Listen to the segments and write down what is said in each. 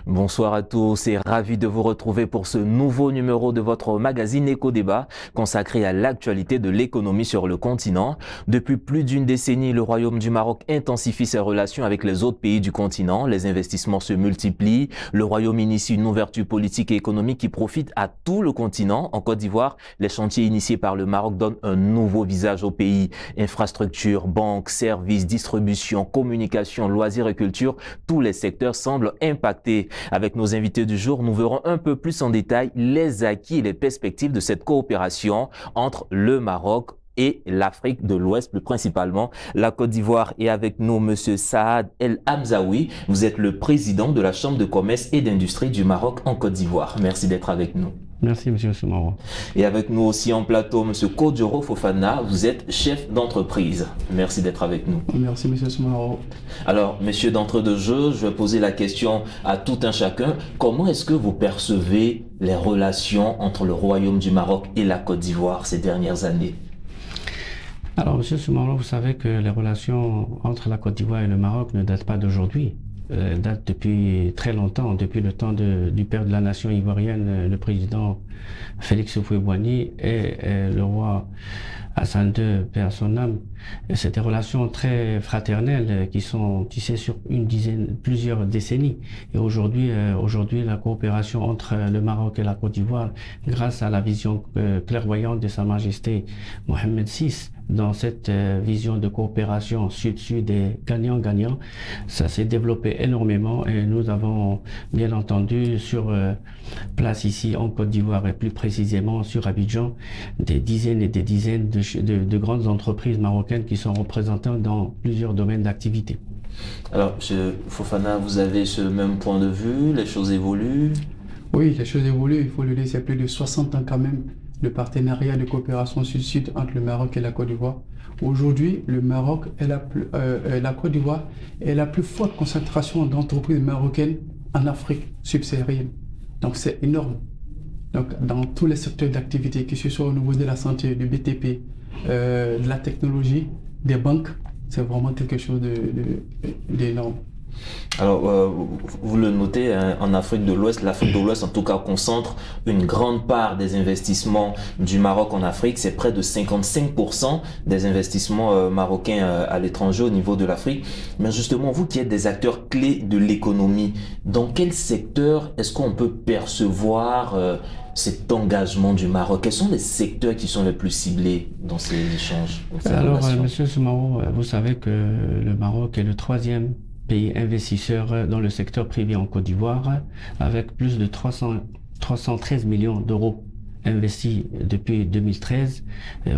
Bonsoir à tous et ravi de vous retrouver pour ce nouveau numéro de votre magazine Éco-Débat consacré à l'actualité de l'économie sur le continent. Depuis plus d'une décennie, le Royaume du Maroc intensifie ses relations avec les autres pays du continent. Les investissements se multiplient. Le Royaume initie une ouverture politique et économique qui profite à tout le continent. En Côte d'Ivoire, les chantiers initiés par le Maroc donnent un nouveau visage au pays. Infrastructures, banques, services, distribution, communication, loisirs et culture, tous les secteurs semblent impactés. Avec nos invités du jour, nous verrons un peu plus en détail les acquis et les perspectives de cette coopération entre le Maroc et l'Afrique de l'Ouest, plus principalement la Côte d'Ivoire. Et avec nous, Monsieur Saad El Hamzaoui, vous êtes le président de la Chambre de commerce et d'industrie du Maroc en Côte d'Ivoire. Merci d'être avec nous. Merci, Monsieur Soumaro. Et avec nous aussi en plateau, Monsieur Kodjoro Fofana, vous êtes chef d'entreprise. Merci d'être avec nous. Merci, Monsieur Soumaro. Alors, Monsieur d'entre-deux-jeux, je vais poser la question à tout un chacun. Comment est-ce que vous percevez les relations entre le Royaume du Maroc et la Côte d'Ivoire ces dernières années? Alors, Monsieur Soumaro, vous savez que les relations entre la Côte d'Ivoire et le Maroc ne datent pas d'aujourd'hui. Datent depuis très longtemps, depuis le temps du père de la nation ivoirienne, le président Félix Houphouët-Boigny et le roi Hassan II, paix à son âme. C'est des relations très fraternelles qui sont tissées sur plusieurs décennies. Et aujourd'hui, la coopération entre le Maroc et la Côte d'Ivoire, grâce à la vision clairvoyante de Sa Majesté Mohamed VI, dans cette vision de coopération sud-sud et gagnant-gagnant, ça s'est développé énormément et nous avons bien entendu sur place ici en Côte d'Ivoire et plus précisément sur Abidjan, des dizaines et des dizaines de grandes entreprises marocaines qui sont représentées dans plusieurs domaines d'activité. Alors, M. Fofana, vous avez ce même point de vue, les choses évoluent? Oui, les choses évoluent, il faut le dire, c'est plus de 60 ans quand même, le partenariat de coopération sud-sud entre le Maroc et la Côte d'Ivoire. Aujourd'hui, le Maroc et la Côte d'Ivoire est la plus forte concentration d'entreprises marocaines en Afrique subsaharienne. Donc c'est énorme. Donc dans tous les secteurs d'activité, que ce soit au niveau de la santé, du BTP, de la technologie, des banques, c'est vraiment quelque chose d'énorme. Alors, vous le notez, hein, en Afrique de l'Ouest, l'Afrique de l'Ouest en tout cas concentre une grande part des investissements du Maroc en Afrique. C'est près de 55% des investissements marocains à l'étranger au niveau de l'Afrique. Mais justement, vous qui êtes des acteurs clés de l'économie, dans quel secteur est-ce qu'on peut percevoir cet engagement du Maroc? Quels sont les secteurs qui sont les plus ciblés dans ces échanges? Alors, Monsieur Soumaro, vous savez que le Maroc est le troisième pays investisseur dans le secteur privé en Côte d'Ivoire, avec plus de 313 millions d'euros investis depuis 2013.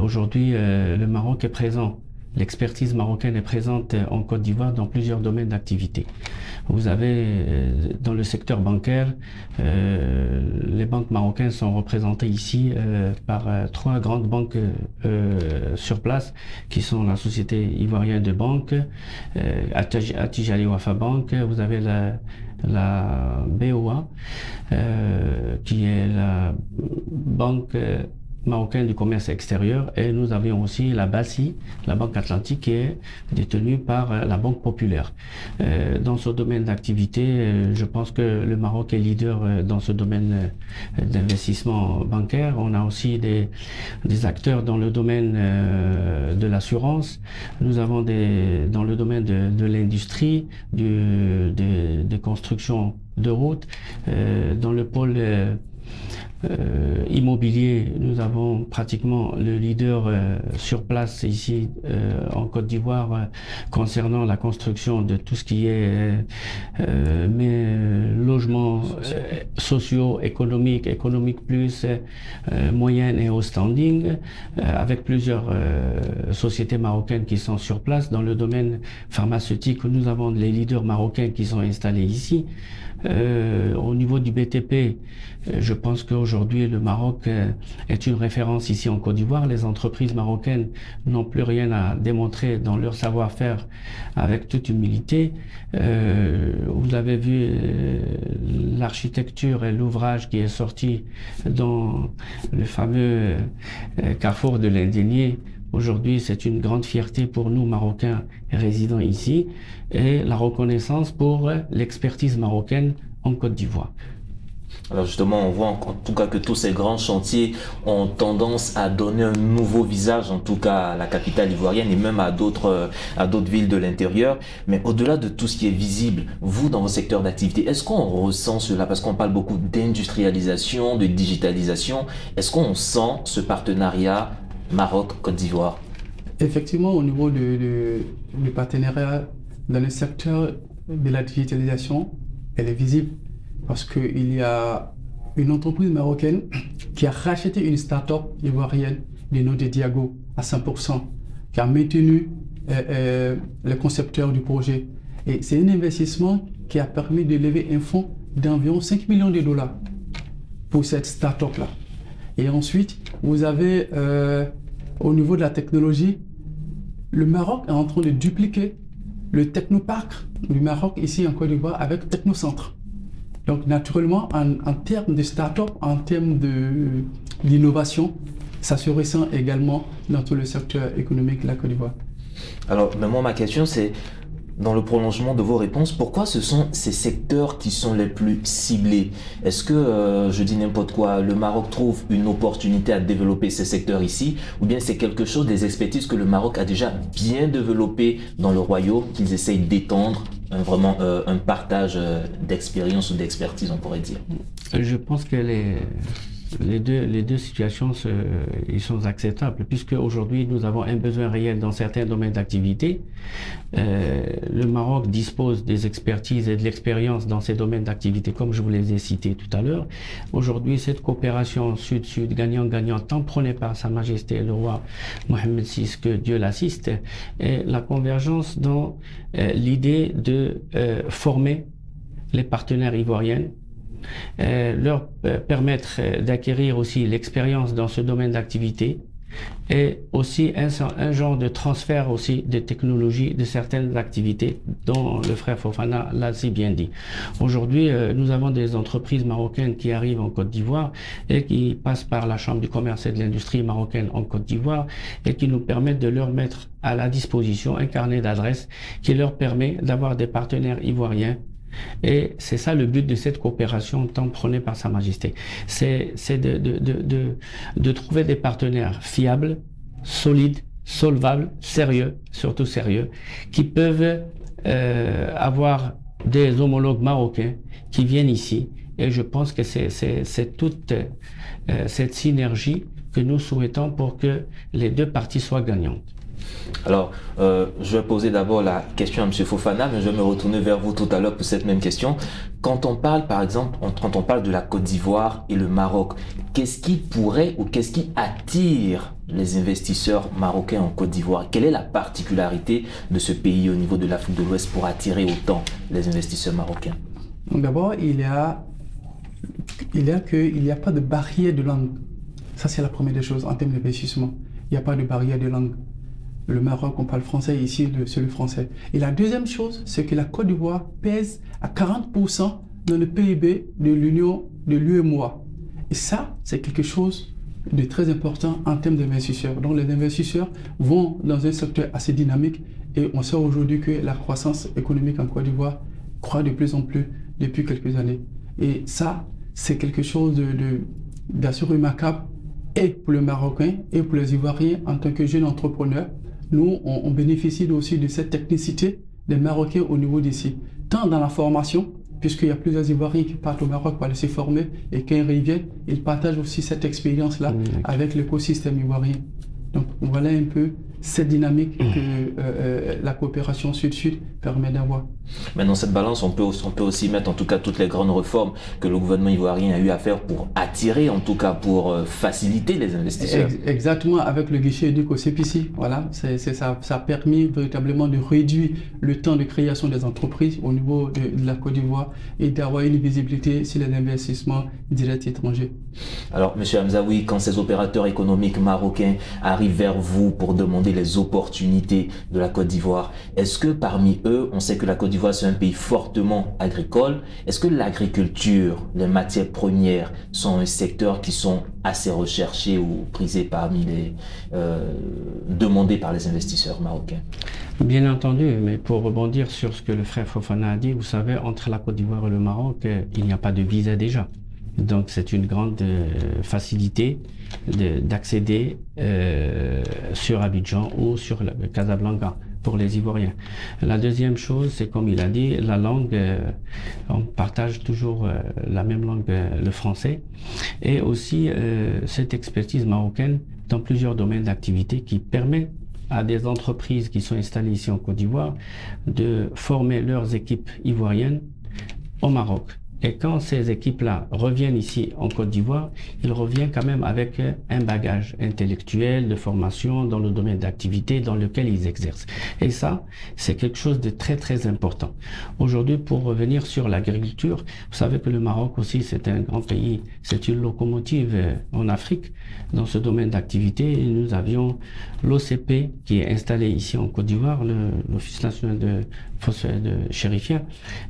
Aujourd'hui, le Maroc est présent. L'expertise marocaine est présente en Côte d'Ivoire dans plusieurs domaines d'activité. Vous avez dans le secteur bancaire, les banques marocaines sont représentées ici par trois grandes banques sur place, qui sont la Société ivoirienne de banque, Attijari Wafa Bank, vous avez la BOA, qui est la banque marocaine du commerce extérieur, et nous avions aussi la BACI, la Banque Atlantique, qui est détenue par la Banque Populaire. Dans ce domaine d'activité, je pense que le Maroc est leader dans ce domaine d'investissement bancaire. On a aussi des acteurs dans le domaine de l'assurance. Nous avons dans le domaine de l'industrie, des constructions de routes, dans le pôle immobilier, nous avons pratiquement le leader sur place ici en Côte d'Ivoire concernant la construction de tout ce qui est logements sociaux, économiques plus, moyennes et haut standing, avec plusieurs sociétés marocaines qui sont sur place. Dans le domaine pharmaceutique, nous avons les leaders marocains qui sont installés ici. Au niveau du BTP, je pense qu'aujourd'hui le Maroc est une référence ici en Côte d'Ivoire. Les entreprises marocaines n'ont plus rien à démontrer dans leur savoir-faire, avec toute humilité. Vous avez vu l'architecture et l'ouvrage qui est sorti dans le fameux carrefour de l'Indénié. Aujourd'hui, c'est une grande fierté pour nous, Marocains résidant ici, et la reconnaissance pour l'expertise marocaine en Côte d'Ivoire. Alors justement, on voit en tout cas que tous ces grands chantiers ont tendance à donner un nouveau visage, en tout cas à la capitale ivoirienne et même à d'autres villes de l'intérieur. Mais au-delà de tout ce qui est visible, vous, dans vos secteurs d'activité, est-ce qu'on ressent cela? Parce qu'on parle beaucoup d'industrialisation, de digitalisation. Est-ce qu'on sent ce partenariat Maroc-Côte d'Ivoire? Effectivement, au niveau du partenariat dans le secteur de la digitalisation, elle est visible. Parce qu'il y a une entreprise marocaine qui a racheté une start-up ivoirienne du nom de Diago à 100%, qui a maintenu le concepteur du projet. Et c'est un investissement qui a permis de lever un fonds d'environ 5 millions de dollars pour cette start-up-là. Et ensuite, vous avez, au niveau de la technologie, le Maroc est en train de dupliquer le technoparc du Maroc ici en Côte d'Ivoire avec Technocentre. Donc naturellement, en termes de start-up, en termes d'innovation, ça se ressent également dans tout le secteur économique de la Côte d'Ivoire. Alors, mais moi, ma question, c'est, dans le prolongement de vos réponses, pourquoi ce sont ces secteurs qui sont les plus ciblés? Est-ce que, je dis n'importe quoi, le Maroc trouve une opportunité à développer ces secteurs ici, ou bien c'est quelque chose, des expertises que le Maroc a déjà bien développées dans le royaume, qu'ils essayent d'étendre, vraiment un partage d'expérience ou d'expertise, on pourrait dire? Je pense que les deux situations ils sont acceptables, puisque aujourd'hui nous avons un besoin réel dans certains domaines d'activité. Le Maroc dispose des expertises et de l'expérience dans ces domaines d'activité, comme je vous les ai cités tout à l'heure. Aujourd'hui, cette coopération sud-sud, gagnant-gagnant, tant prônée par Sa Majesté le roi Mohamed VI, que Dieu l'assiste, est la convergence dans l'idée de former les partenaires ivoiriens, leur permettre d'acquérir aussi l'expérience dans ce domaine d'activité et aussi un genre de transfert aussi de technologies de certaines activités dont le frère Fofana l'a si bien dit. Aujourd'hui, nous avons des entreprises marocaines qui arrivent en Côte d'Ivoire et qui passent par la Chambre du commerce et de l'industrie marocaine en Côte d'Ivoire et qui nous permettent de leur mettre à la disposition un carnet d'adresses qui leur permet d'avoir des partenaires ivoiriens. Et c'est ça le but de cette coopération tant prônée par Sa Majesté. C'est de trouver des partenaires fiables, solides, solvables, sérieux, surtout sérieux, qui peuvent avoir des homologues marocains qui viennent ici. Et je pense que c'est toute cette synergie que nous souhaitons pour que les deux parties soient gagnantes. Alors, je vais poser d'abord la question à M. Fofana, mais je vais me retourner vers vous tout à l'heure pour cette même question. Quand on parle, par exemple, quand on parle de la Côte d'Ivoire et le Maroc, qu'est-ce qui pourrait ou qu'est-ce qui attire les investisseurs marocains en Côte d'Ivoire? Quelle est la particularité de ce pays au niveau de l'Afrique de l'Ouest pour attirer autant les investisseurs marocains? Donc d'abord, il n'y a pas de barrière de langue. Ça, c'est la première des choses en termes d'investissement. Il n'y a pas de barrière de langue. Le Maroc, on parle français, ici, c'est le français. Et la deuxième chose, c'est que la Côte d'Ivoire pèse à 40% dans le PIB de l'UEMOA. Et ça, c'est quelque chose de très important en termes d'investisseurs. Donc, les investisseurs vont dans un secteur assez dynamique et on sait aujourd'hui que la croissance économique en Côte d'Ivoire croît de plus en plus depuis quelques années. Et ça, c'est quelque chose d'assez remarquable et pour le Marocain et pour les Ivoiriens en tant que jeunes entrepreneurs. Nous, on bénéficie aussi de cette technicité des Marocains au niveau d'ici, tant dans la formation, puisqu'il y a plusieurs Ivoiriens qui partent au Maroc pour aller se former et quand ils reviennent, ils partagent aussi cette expérience-là avec l'écosystème ivoirien. Donc voilà un peu cette dynamique que la coopération sud-sud permet d'avoir. Mais dans cette balance, on peut aussi mettre en tout cas toutes les grandes réformes que le gouvernement ivoirien a eu à faire pour attirer, en tout cas pour faciliter les investisseurs. Exactement, avec le guichet unique au CPC, voilà, ça a permis véritablement de réduire le temps de création des entreprises au niveau de la Côte d'Ivoire et d'avoir une visibilité sur les investissements directs étrangers. Alors, M. Hamzaoui, quand ces opérateurs économiques marocains arrivent vers vous pour demander les opportunités de la Côte d'Ivoire, est-ce que parmi eux, on sait que la Côte d'Ivoire c'est un pays fortement agricole, est-ce que l'agriculture, les matières premières sont un secteur qui sont assez recherchés ou prisés parmi les demandés par les investisseurs marocains? Bien entendu, mais pour rebondir sur ce que le frère Fofana a dit, vous savez, entre la Côte d'Ivoire et le Maroc, il n'y a pas de visa déjà. Donc c'est une grande facilité d'accéder sur Abidjan ou sur Casablanca pour les Ivoiriens. La deuxième chose, c'est comme il a dit, la langue, on partage toujours la même langue, le français, et aussi cette expertise marocaine dans plusieurs domaines d'activité qui permet à des entreprises qui sont installées ici en Côte d'Ivoire de former leurs équipes ivoiriennes au Maroc. Et quand ces équipes-là reviennent ici en Côte d'Ivoire, ils reviennent quand même avec un bagage intellectuel, de formation dans le domaine d'activité dans lequel ils exercent. Et ça, c'est quelque chose de très très important. Aujourd'hui, pour revenir sur l'agriculture, vous savez que le Maroc aussi, c'est un grand pays, c'est une locomotive en Afrique dans ce domaine d'activité. Nous avions l'OCP qui est installé ici en Côte d'Ivoire, l'Office national de chérifien.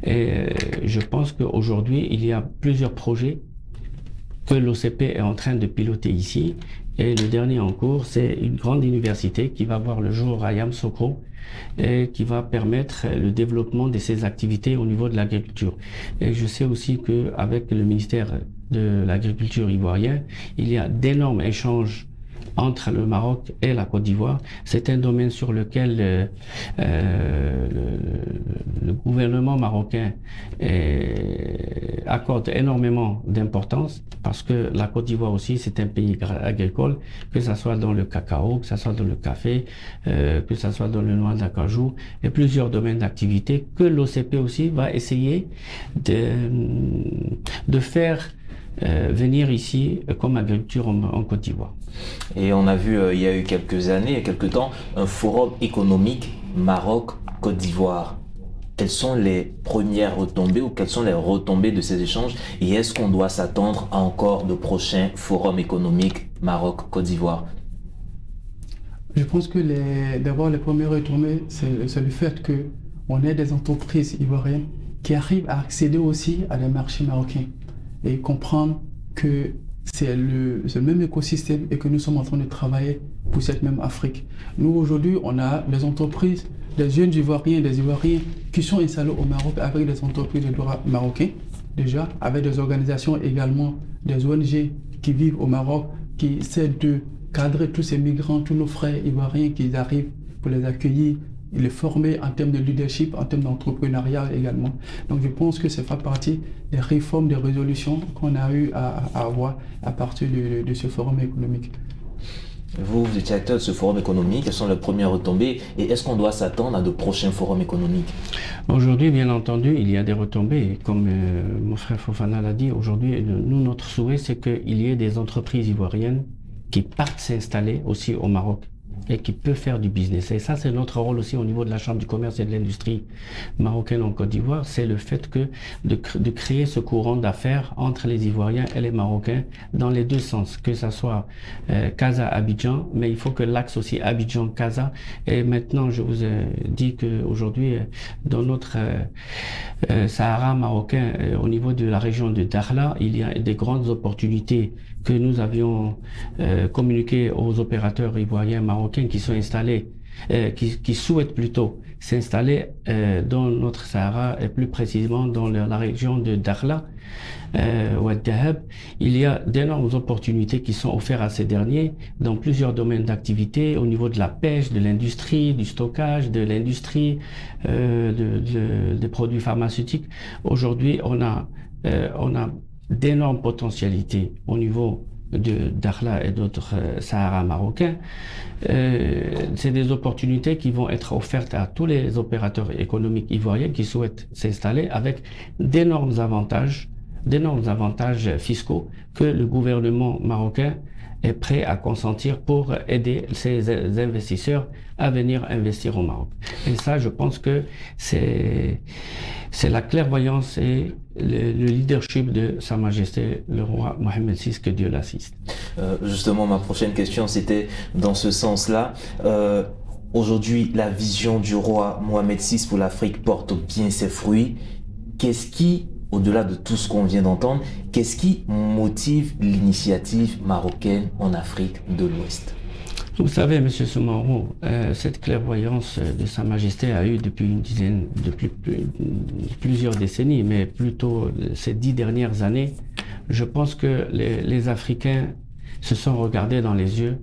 Et je pense qu'aujourd'hui, il y a plusieurs projets que l'OCP est en train de piloter ici. Et le dernier en cours, c'est une grande université qui va voir le jour à Yamoussoukro et qui va permettre le développement de ces activités au niveau de l'agriculture. Et je sais aussi qu'avec le ministère de l'Agriculture ivoirien, il y a d'énormes échanges entre le Maroc et la Côte d'Ivoire. C'est un domaine sur lequel le gouvernement marocain accorde énormément d'importance parce que la Côte d'Ivoire aussi, c'est un pays agricole, que ce soit dans le cacao, que ce soit dans le café, que ce soit dans le noix d'acajou et plusieurs domaines d'activité que l'OCP aussi va essayer de faire venir ici comme agriculture en Côte d'Ivoire. Et on a vu il y a eu quelques années, il y a quelques temps, un forum économique Maroc-Côte d'Ivoire. Quelles sont les premières retombées ou quelles sont les retombées de ces échanges et est-ce qu'on doit s'attendre à encore de prochains forums économiques Maroc-Côte d'Ivoire? Je pense que d'abord les premières retombées, c'est le fait qu'on ait des entreprises ivoiriennes qui arrivent à accéder aussi à des marchés marocains et comprendre que c'est le même écosystème et que nous sommes en train de travailler pour cette même Afrique. Nous, aujourd'hui, on a des entreprises, des jeunes Ivoiriens, des Ivoiriens qui sont installés au Maroc avec des entreprises de droit marocain, déjà, avec des organisations également, des ONG qui vivent au Maroc, qui essaient de cadrer tous ces migrants, tous nos frères ivoiriens qui arrivent pour les accueillir, les former en termes de leadership, en termes d'entrepreneuriat également. Donc je pense que ça fait partie des réformes, des résolutions qu'on a eu à avoir à partir de ce forum économique. Vous étiez acteur de ce forum économique, quelles sont les premières retombées et est-ce qu'on doit s'attendre à de prochains forums économiques? Aujourd'hui, bien entendu, il y a des retombées. Comme mon frère Fofana l'a dit, aujourd'hui, nous, notre souhait, c'est qu'il y ait des entreprises ivoiriennes qui partent s'installer aussi au Maroc et qui peut faire du business. Et ça, c'est notre rôle aussi au niveau de la Chambre du commerce et de l'industrie marocaine en Côte d'Ivoire, c'est le fait de créer ce courant d'affaires entre les Ivoiriens et les Marocains dans les deux sens, que ça soit Casa-Abidjan, mais il faut que l'axe aussi Abidjan-Casa. Et maintenant, je vous ai dit qu'aujourd'hui, dans notre Sahara marocain, au niveau de la région de Dakhla, il y a des grandes opportunités que nous avions communiquées aux opérateurs ivoiriens marocains qui sont installés, qui souhaitent plutôt s'installer dans notre Sahara et plus précisément dans la région de Dakhla, Oued Dahab. Il y a d'énormes opportunités qui sont offertes à ces derniers dans plusieurs domaines d'activité au niveau de la pêche, de l'industrie, du stockage, de l'industrie, des produits pharmaceutiques. Aujourd'hui, on a d'énormes potentialités au niveau de Dakhla et d'autres Sahara marocains. C'est des opportunités qui vont être offertes à tous les opérateurs économiques ivoiriens qui souhaitent s'installer avec d'énormes avantages fiscaux que le gouvernement marocain est prêt à consentir pour aider ces investisseurs à venir investir au Maroc. Et ça, je pense que c'est la clairvoyance et le leadership de Sa Majesté le roi Mohamed VI, que Dieu l'assiste. Justement, ma prochaine question, c'était dans ce sens-là. Aujourd'hui, la vision du roi Mohamed VI pour l'Afrique porte bien ses fruits. Qu'est-ce qui, au-delà de tout ce qu'on vient d'entendre, qu'est-ce qui motive l'initiative marocaine en Afrique de l'Ouest? Vous savez, M. Soumaoro, cette clairvoyance de Sa Majesté a eu depuis plusieurs décennies, mais plutôt ces 10 dernières années. Je pense que les Africains se sont regardés dans les yeux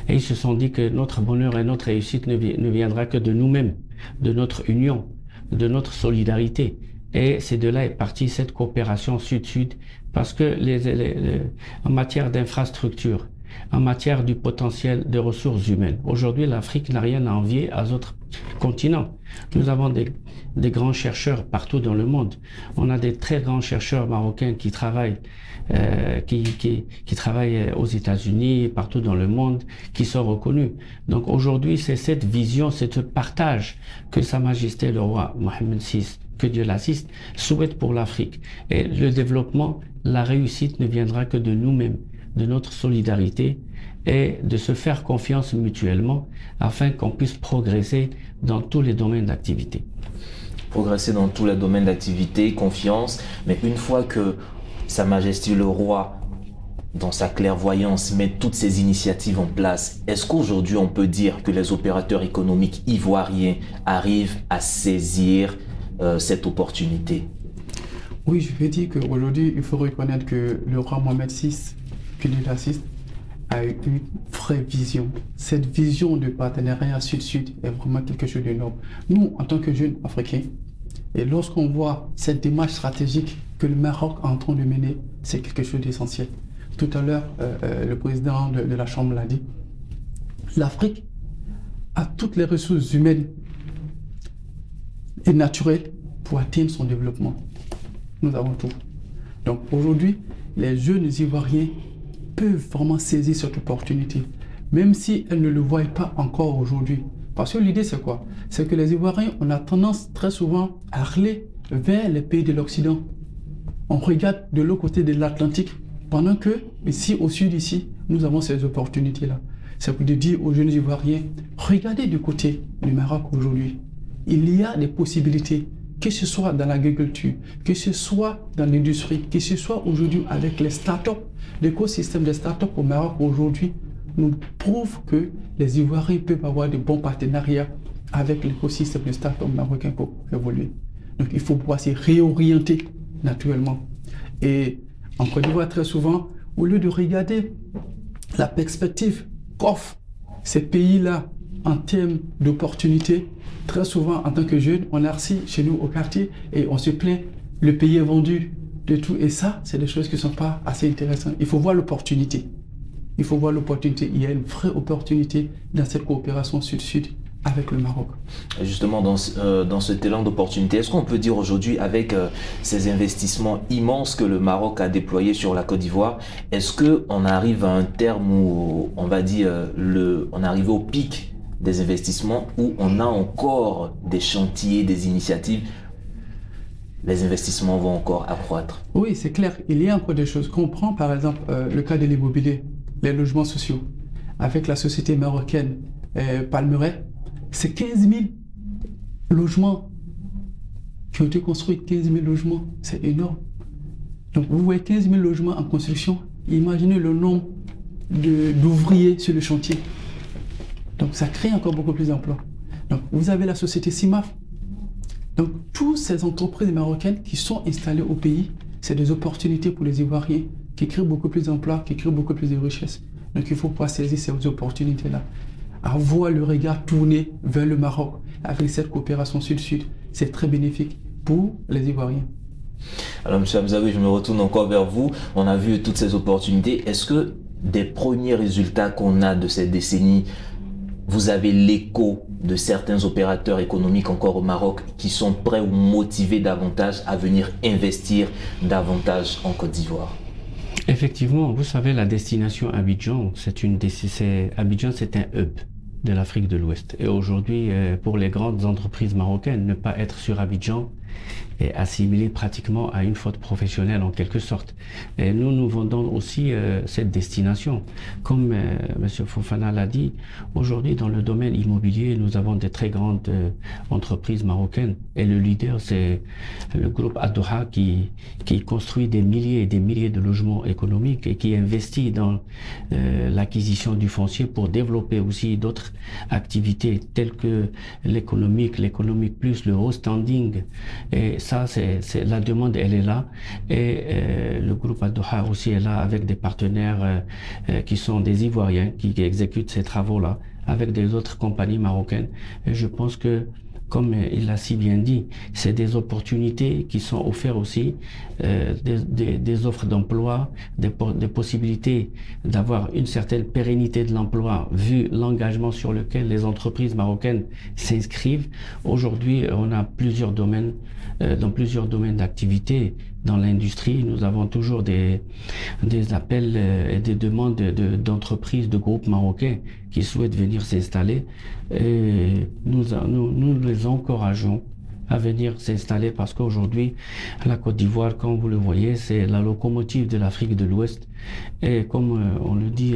et ils se sont dit que notre bonheur et notre réussite ne viendra que de nous-mêmes, de notre union, de notre solidarité. Et c'est de là est partie cette coopération sud-sud, parce que en matière d'infrastructure, en matière du potentiel de ressources humaines, aujourd'hui l'Afrique n'a rien à envier aux autres continents. Nous avons des grands chercheurs partout dans le monde. On a des très grands chercheurs marocains qui travaillent qui travaillent aux États-Unis, partout dans le monde, qui sont reconnus. Donc aujourd'hui, c'est cette vision, c'est ce partage que Sa Majesté le roi Mohammed VI, que Dieu l'assiste, souhaite pour l'Afrique. Et le développement, la réussite ne viendra que de nous-mêmes, de notre solidarité et de se faire confiance mutuellement afin qu'on puisse progresser dans tous les domaines d'activité. Progresser dans tous les domaines d'activité, confiance, mais une fois que Sa Majesté le Roi, dans sa clairvoyance, met toutes ces initiatives en place, est-ce qu'aujourd'hui on peut dire que les opérateurs économiques ivoiriens arrivent à saisir cette opportunité? Oui, je vais dire qu'aujourd'hui, il faut reconnaître que le roi Mohamed VI, que Dieu l'assiste, a eu une vraie vision. Cette vision de partenariat sud-sud est vraiment quelque chose d'énorme. Nous, en tant que jeunes Africains, et lorsqu'on voit cette démarche stratégique que le Maroc est en train de mener, c'est quelque chose d'essentiel. Tout à l'heure, le président de la Chambre l'a dit. L'Afrique a toutes les ressources humaines et naturelles pour atteindre son développement. Nous avons tout. Donc aujourd'hui, les jeunes Ivoiriens peuvent vraiment saisir cette opportunité, même si elles ne le voient pas encore aujourd'hui. Parce que l'idée, c'est quoi? C'est que les Ivoiriens, on a tendance très souvent à aller vers les pays de l'Occident. On regarde de l'autre côté de l'Atlantique, pendant que, ici, au sud, ici, nous avons ces opportunités-là. C'est pour dire aux jeunes Ivoiriens, regardez du côté du Maroc aujourd'hui. Il y a des possibilités, que ce soit dans l'agriculture, que ce soit dans l'industrie, que ce soit aujourd'hui avec les startups. L'écosystème des startups au Maroc aujourd'hui nous prouve que les Ivoiriens peuvent avoir de bons partenariats avec l'écosystème des startups marocains pour évoluer. Donc il faut pouvoir se réorienter naturellement. Et en Côte d'Ivoire, très souvent, au lieu de regarder la perspective qu'offrent ces pays-là en termes d'opportunités, très souvent, en tant que jeunes, on est assis chez nous au quartier et on se plaint, le pays est vendu, de tout. Et ça, c'est des choses qui ne sont pas assez intéressantes. Il faut voir l'opportunité. Il faut voir l'opportunité. Il y a une vraie opportunité dans cette coopération sud-sud avec le Maroc. Et justement, dans cet élan d'opportunité, est-ce qu'on peut dire aujourd'hui, avec ces investissements immenses que le Maroc a déployés sur la Côte d'Ivoire, est-ce qu'on arrive à un terme où, on va dire, on arrive au pic des investissements, où on a encore des chantiers, des initiatives, les investissements vont encore accroître? Oui, c'est clair. Il y a encore des choses. Qu'on prend par exemple le cas de l'immobilier, les logements sociaux, avec la société marocaine Palmeraie, c'est 15 000 logements qui ont été construits. 15 000 logements, c'est énorme. Donc vous voyez 15 000 logements en construction, imaginez le nombre d'ouvriers sur le chantier. Donc ça crée encore beaucoup plus d'emplois. Donc vous avez la société CIMAF. Donc toutes ces entreprises marocaines qui sont installées au pays, c'est des opportunités pour les Ivoiriens qui créent beaucoup plus d'emplois, qui créent beaucoup plus de richesses. Donc il faut pouvoir saisir ces opportunités-là. Avoir le regard tourné vers le Maroc avec cette coopération sud-sud, c'est très bénéfique pour les Ivoiriens. Alors M. Hamzaoui, je me retourne encore vers vous. On a vu toutes ces opportunités. Est-ce que des premiers résultats qu'on a de cette décennie, vous avez l'écho de certains opérateurs économiques encore au Maroc qui sont prêts ou motivés davantage à venir investir davantage en Côte d'Ivoire? Effectivement, vous savez, la destination Abidjan, Abidjan, c'est un hub de l'Afrique de l'Ouest. Et aujourd'hui, pour les grandes entreprises marocaines, ne pas être sur Abidjan, est assimilée pratiquement à une faute professionnelle en quelque sorte. Et nous vendons aussi cette destination. Comme M. Fofana l'a dit, aujourd'hui dans le domaine immobilier, nous avons des très grandes entreprises marocaines et le leader c'est le groupe Ad-Doha qui construit des milliers et des milliers de logements économiques et qui investit dans l'acquisition du foncier pour développer aussi d'autres activités telles que l'économique plus, le standing. Et ça, c'est la demande, elle est là. Et le groupe Ad-Doha aussi est là avec des partenaires qui sont des Ivoiriens qui exécutent ces travaux-là avec des autres compagnies marocaines. Et je pense que, comme il l'a si bien dit, c'est des opportunités qui sont offertes aussi, des offres d'emploi, des possibilités d'avoir une certaine pérennité de l'emploi vu l'engagement sur lequel les entreprises marocaines s'inscrivent. Aujourd'hui, on a plusieurs domaines, dans plusieurs domaines d'activité. Dans l'industrie, nous avons toujours des appels et des demandes d'entreprises, de groupes marocains qui souhaitent venir s'installer. Et nous les encourageons à venir s'installer parce qu'aujourd'hui, la Côte d'Ivoire, comme vous le voyez, c'est la locomotive de l'Afrique de l'Ouest. Et comme on le dit,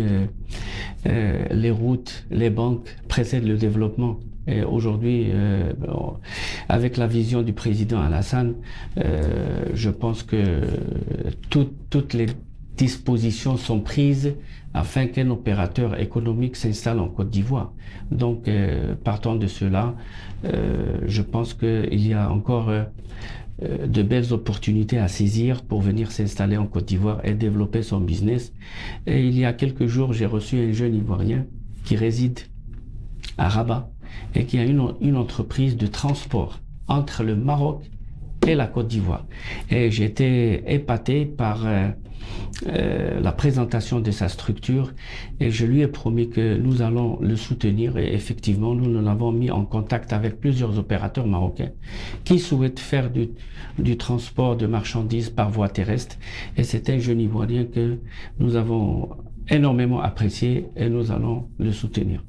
les routes, les banques précèdent le développement. Et aujourd'hui, avec la vision du président Alassane, je pense que toutes les dispositions sont prises afin qu'un opérateur économique s'installe en Côte d'Ivoire. Donc, partant de cela, je pense qu'il y a encore de belles opportunités à saisir pour venir s'installer en Côte d'Ivoire et développer son business. Et il y a quelques jours, j'ai reçu un jeune Ivoirien qui réside à Rabat et qui a une entreprise de transport entre le Maroc et la Côte d'Ivoire. Et j'étais épaté par la présentation de sa structure et je lui ai promis que nous allons le soutenir et effectivement nous l'avons mis en contact avec plusieurs opérateurs marocains qui souhaitent faire du transport de marchandises par voie terrestre et c'est un jeune Ivoirien que nous avons énormément apprécié et nous allons le soutenir.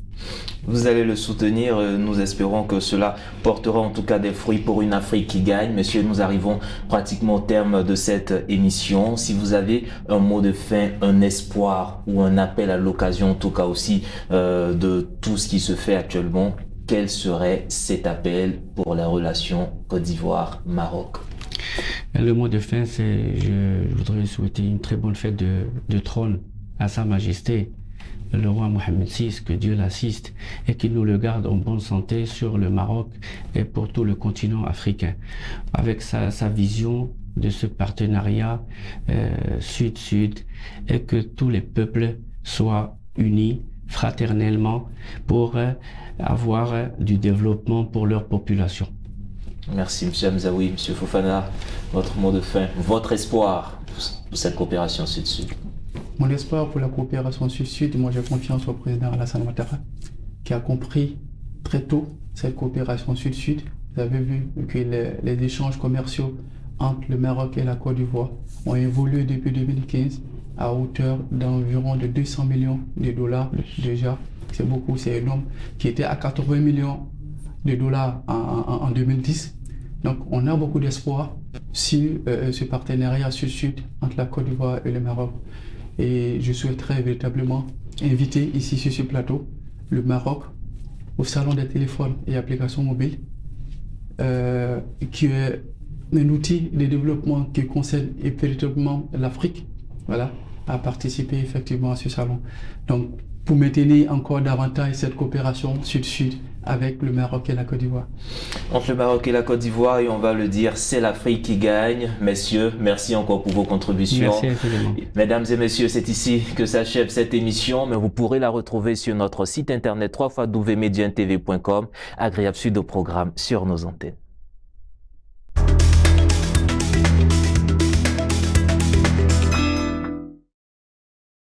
Vous allez le soutenir, nous espérons que cela portera en tout cas des fruits pour une Afrique qui gagne. Messieurs, nous arrivons pratiquement au terme de cette émission. Si vous avez un mot de fin, un espoir ou un appel à l'occasion en tout cas aussi de tout ce qui se fait actuellement, quel serait cet appel pour la relation Côte d'Ivoire-Maroc? Le mot de fin, c'est je voudrais souhaiter une très bonne fête de trône à Sa Majesté le roi Mohamed VI, que Dieu l'assiste et qu'il nous le garde en bonne santé sur le Maroc et pour tout le continent africain. Avec sa vision de ce partenariat sud-sud et que tous les peuples soient unis fraternellement pour avoir du développement pour leur population. Merci M. Hamzaoui, M. Fofana, votre mot de fin, votre espoir pour cette coopération sud-sud. Mon espoir pour la coopération sud-sud, moi j'ai confiance au président Alassane Ouattara qui a compris très tôt cette coopération sud-sud. Vous avez vu que les échanges commerciaux entre le Maroc et la Côte d'Ivoire ont évolué depuis 2015 à hauteur d'environ de 200 millions de dollars déjà. C'est beaucoup, c'est énorme, qui était à 80 millions de dollars en 2010. Donc on a beaucoup d'espoir sur ce partenariat sud-sud entre la Côte d'Ivoire et le Maroc. Et je souhaiterais véritablement inviter ici sur ce plateau le Maroc au salon des téléphones et applications mobiles, qui est un outil de développement qui concerne véritablement l'Afrique, voilà, à participer effectivement à ce salon. Donc, pour maintenir encore davantage cette coopération sud-sud avec le Maroc et la Côte d'Ivoire. Entre le Maroc et la Côte d'Ivoire, et on va le dire, c'est l'Afrique qui gagne. Messieurs, merci encore pour vos contributions. Merci infiniment. Mesdames et messieurs, c'est ici que s'achève cette émission, mais vous pourrez la retrouver sur notre site internet www.mediantv.com. Agréable suite au programme sur nos antennes.